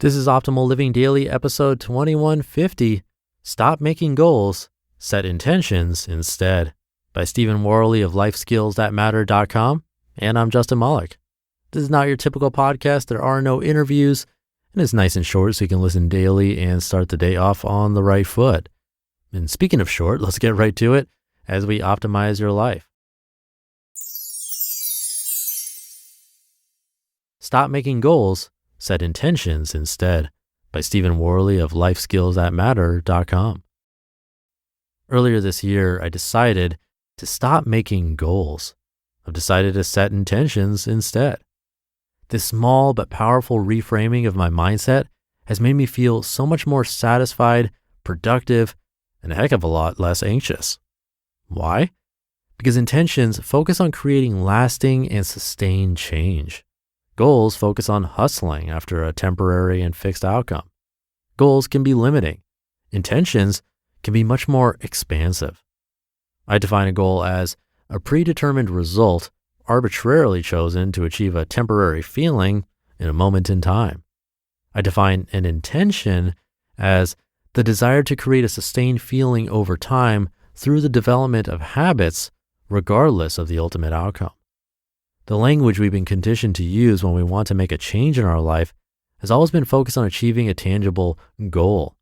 This is Optimal Living Daily, episode 2150. Stop making goals, set intentions instead. By Stephen Warley of lifeskillsthatmatter.com. And I'm Justin Malik. This is not your typical podcast. There are no interviews, and it's nice and short so you can listen daily and start the day off on the right foot. And speaking of short, let's get right to it as we optimize your life. Stop making goals, set intentions instead. By Stephen Warley of lifeskillsthatmatter.com. Earlier this year, I decided to stop making goals. I've decided to set intentions instead. This small but powerful reframing of my mindset has made me feel so much more satisfied, productive, and a heck of a lot less anxious. Why? Because intentions focus on creating lasting and sustained change. Goals focus on hustling after a temporary and fixed outcome. Goals can be limiting. Intentions can be much more expansive. I define a goal as a predetermined result arbitrarily chosen to achieve a temporary feeling in a moment in time. I define an intention as the desire to create a sustained feeling over time through the development of habits, regardless of the ultimate outcome. The language we've been conditioned to use when we want to make a change in our life has always been focused on achieving a tangible goal.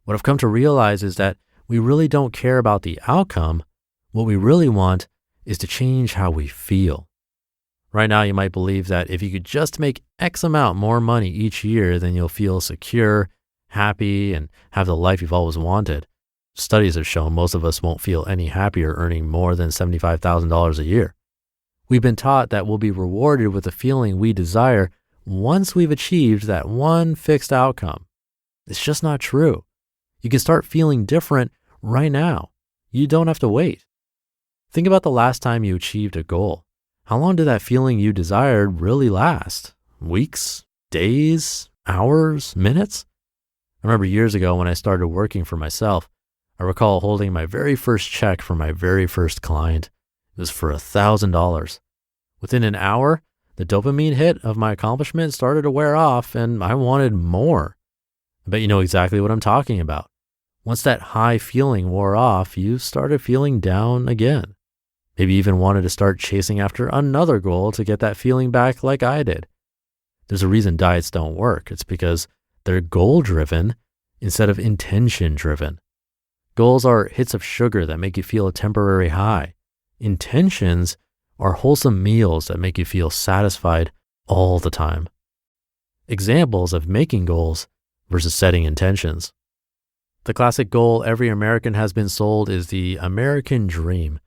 What I've come to realize is that we really don't care about the outcome. What we really want is to change how we feel. Right now, you might believe that if you could just make X amount more money each year, then you'll feel secure, happy, and have the life you've always wanted. Studies have shown most of us won't feel any happier earning more than $75,000 a year. We've been taught that we'll be rewarded with the feeling we desire once we've achieved that one fixed outcome. It's just not true. You can start feeling different right now. You don't have to wait. Think about the last time you achieved a goal. How long did that feeling you desired really last? Weeks, days, hours, minutes? I remember years ago when I started working for myself, I recall holding my very first check for my very first client. It was for $1,000. Within an hour, the dopamine hit of my accomplishment started to wear off and I wanted more. I bet you know exactly what I'm talking about. Once that high feeling wore off, you started feeling down again. Maybe even wanted to start chasing after another goal to get that feeling back like I did. There's a reason diets don't work. It's because they're goal-driven instead of intention-driven. Goals are hits of sugar that make you feel a temporary high. Intentions are wholesome meals that make you feel satisfied all the time. Examples of making goals versus setting intentions. The classic goal every American has been sold is the American dream.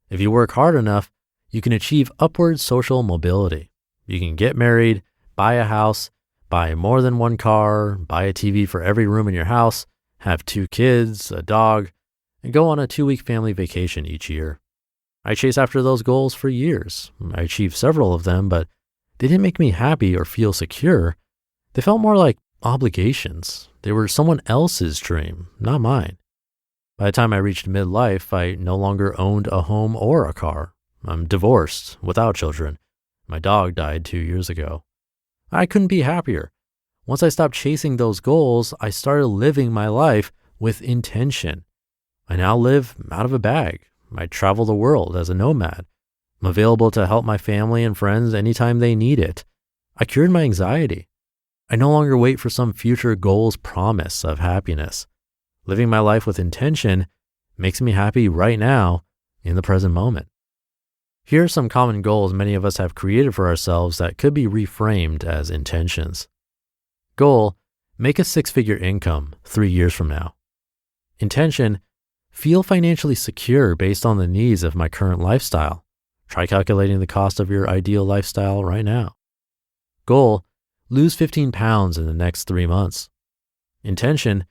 If you work hard enough, you can achieve upward social mobility. You can get married, buy a house, buy more than one car, buy a TV for every room in your house, have 2 kids, a dog, and go on a 2-week family vacation each year. I chased after those goals for years. I achieved several of them, but they didn't make me happy or feel secure. They felt more like obligations. They were someone else's dream, not mine. By the time I reached midlife, I no longer owned a home or a car. I'm divorced, without children. My dog died 2 years ago. I couldn't be happier. Once I stopped chasing those goals, I started living my life with intention. I now live out of a bag. I travel the world as a nomad. I'm available to help my family and friends anytime they need it. I cured my anxiety. I no longer wait for some future goal's promise of happiness. Living my life with intention makes me happy right now in the present moment. Here are some common goals many of us have created for ourselves that could be reframed as intentions. Goal: make a 6-figure income 3 years from now. Intention: feel financially secure based on the needs of my current lifestyle. Try calculating the cost of your ideal lifestyle right now. Goal: lose 15 pounds in the next 3 months. Intention: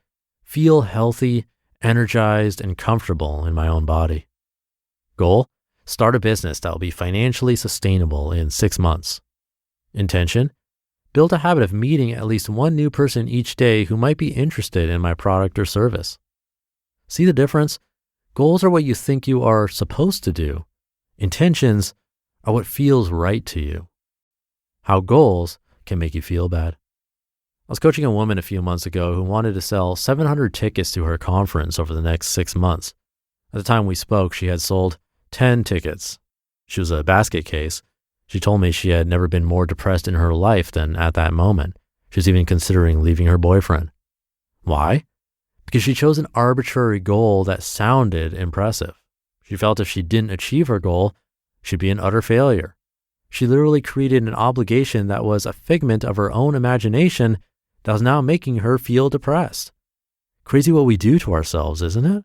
feel healthy, energized, and comfortable in my own body. Goal: start a business that will be financially sustainable in 6 months. Intention: build a habit of meeting at least one new person each day who might be interested in my product or service. See the difference? Goals are what you think you are supposed to do. Intentions are what feels right to you. How goals can make you feel bad. was coaching a woman a few months ago who wanted to sell 700 tickets to her conference over the next 6 months. At the time we spoke, she had sold 10 tickets. She was a basket case. She told me she had never been more depressed in her life than at that moment. She was even considering leaving her boyfriend. Why? Because she chose an arbitrary goal that sounded impressive. She felt if she didn't achieve her goal, she'd be an utter failure. She literally created an obligation that was a figment of her own imagination that was now making her feel depressed. Crazy what we do to ourselves, isn't it?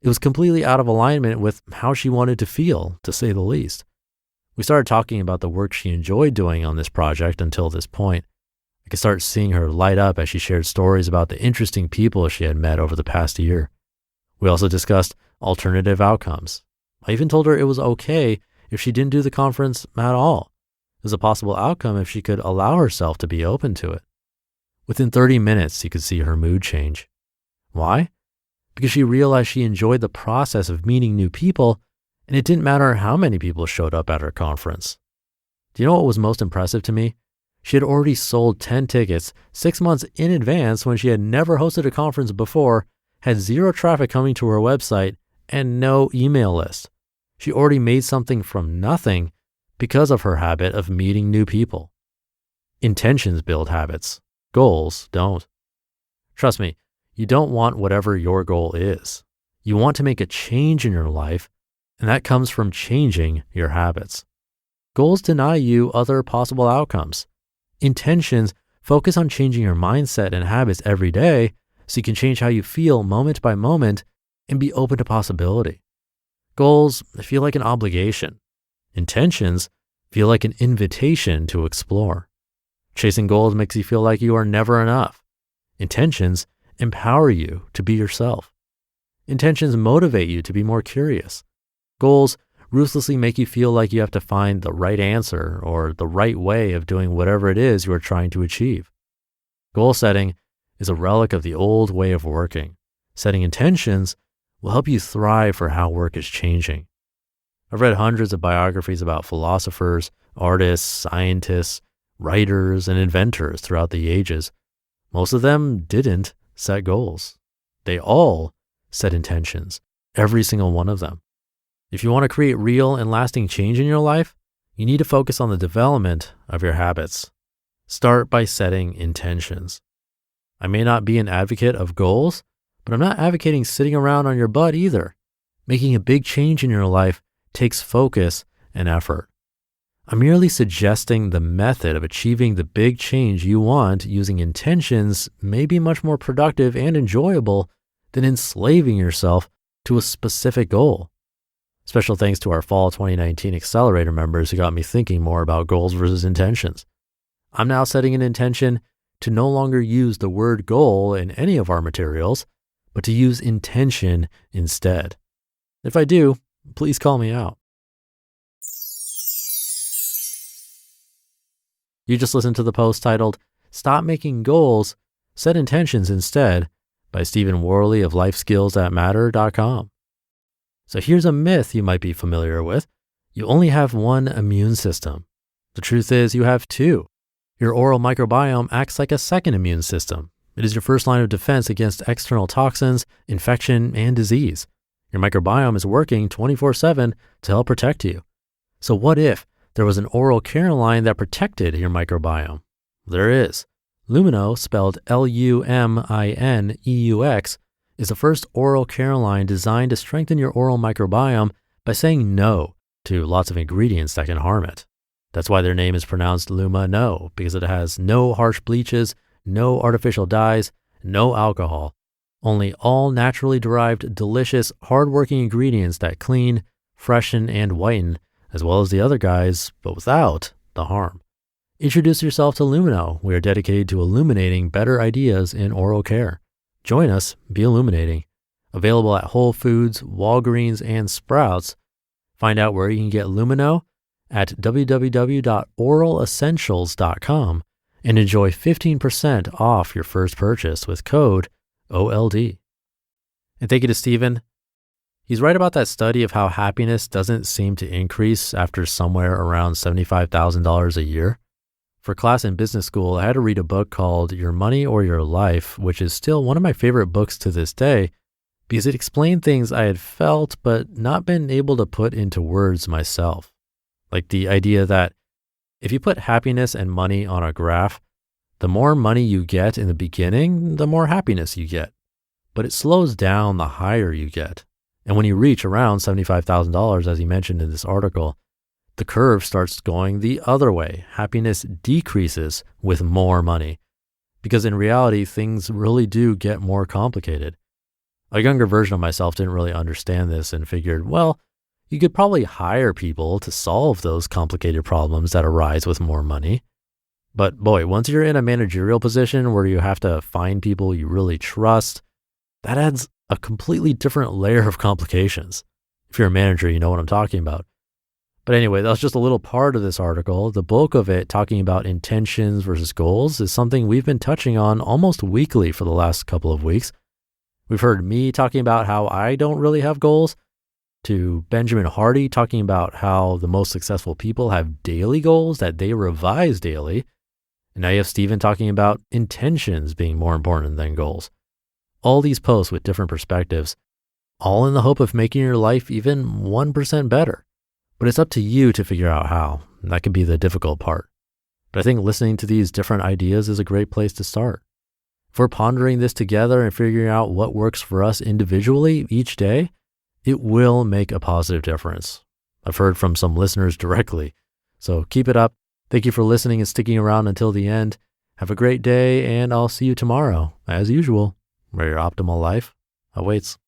It was completely out of alignment with how she wanted to feel, to say the least. We started talking about the work she enjoyed doing on this project until this point. I could start seeing her light up as she shared stories about the interesting people she had met over the past year. We also discussed alternative outcomes. I even told her it was okay if she didn't do the conference at all. It was a possible outcome if she could allow herself to be open to it. Within 30 minutes, you could see her mood change. Why? Because she realized she enjoyed the process of meeting new people, and it didn't matter how many people showed up at her conference. Do you know what was most impressive to me? She had already sold 10 tickets 6 months in advance when she had never hosted a conference before, had zero traffic coming to her website, and no email list. She already made something from nothing because of her habit of meeting new people. Intentions build habits. Goals don't. Trust me, you don't want whatever your goal is. You want to make a change in your life, and that comes from changing your habits. Goals deny you other possible outcomes. Intentions focus on changing your mindset and habits every day so you can change how you feel moment by moment and be open to possibility. Goals feel like an obligation. Intentions feel like an invitation to explore. Chasing goals makes you feel like you are never enough. Intentions empower you to be yourself. Intentions motivate you to be more curious. Goals ruthlessly make you feel like you have to find the right answer or the right way of doing whatever it is you are trying to achieve. Goal setting is a relic of the old way of working. Setting intentions will help you thrive for how work is changing. I've read hundreds of biographies about philosophers, artists, scientists, writers, and inventors throughout the ages. Most of them didn't set goals. They all set intentions, every single one of them. If you want to create real and lasting change in your life, you need to focus on the development of your habits. Start by setting intentions. I may not be an advocate of goals, but I'm not advocating sitting around on your butt either. Making a big change in your life takes focus and effort. I'm merely suggesting the method of achieving the big change you want using intentions may be much more productive and enjoyable than enslaving yourself to a specific goal. Special thanks to our fall 2019 Accelerator members who got me thinking more about goals versus intentions. I'm now setting an intention to no longer use the word goal in any of our materials, but to use intention instead. If I do, please call me out. You just listened to the post titled, Stop Making Goals, Set Intentions Instead by Stephen Warley of lifeskillsthatmatter.com. So here's a myth you might be familiar with. You only have one immune system. The truth is you have two. Your oral microbiome acts like a second immune system. It is your first line of defense against external toxins, infection, and disease. Your microbiome is working 24/7 to help protect you. So what if there was an oral care line that protected your microbiome? There is. Lumino, spelled Lumineux, is the first oral care line designed to strengthen your oral microbiome by saying no to lots of ingredients that can harm it. That's why their name is pronounced Lumino, because it has no harsh bleaches, no artificial dyes, no alcohol, only all naturally derived, delicious, hardworking ingredients that clean, freshen, and whiten, as well as the other guys, but without the harm. Introduce yourself to Lumino. We are dedicated to illuminating better ideas in oral care. Join us, be illuminating. Available at Whole Foods, Walgreens, and Sprouts. Find out where you can get Lumino at www.oralessentials.com and enjoy 15% off your first purchase with code OLD. And thank you to Stephen. He's right about that study of how happiness doesn't seem to increase after somewhere around $75,000 a year. For class in business school, I had to read a book called Your Money or Your Life, which is still one of my favorite books to this day because it explained things I had felt but not been able to put into words myself. Like the idea that if you put happiness and money on a graph, the more money you get in the beginning, the more happiness you get. But it slows down the higher you get. And when you reach around $75,000, as he mentioned in this article, the curve starts going the other way. Happiness decreases with more money because in reality, things really do get more complicated. A younger version of myself didn't really understand this and figured, well, you could probably hire people to solve those complicated problems that arise with more money. But boy, once you're in a managerial position where you have to find people you really trust, that adds a completely different layer of complications. If you're a manager, you know what I'm talking about. But anyway, that was just a little part of this article. The bulk of it, talking about intentions versus goals, is something we've been touching on almost weekly for the last couple of weeks. We've heard me talking about how I don't really have goals, to Benjamin Hardy talking about how the most successful people have daily goals that they revise daily. And now you have Stephen talking about intentions being more important than goals. All these posts with different perspectives, all in the hope of making your life even 1% better. But it's up to you to figure out how. That can be the difficult part. But I think listening to these different ideas is a great place to start. If we're pondering this together and figuring out what works for us individually each day, it will make a positive difference. I've heard from some listeners directly. So keep it up. Thank you for listening and sticking around until the end. Have a great day, and I'll see you tomorrow, as usual, where your optimal life awaits.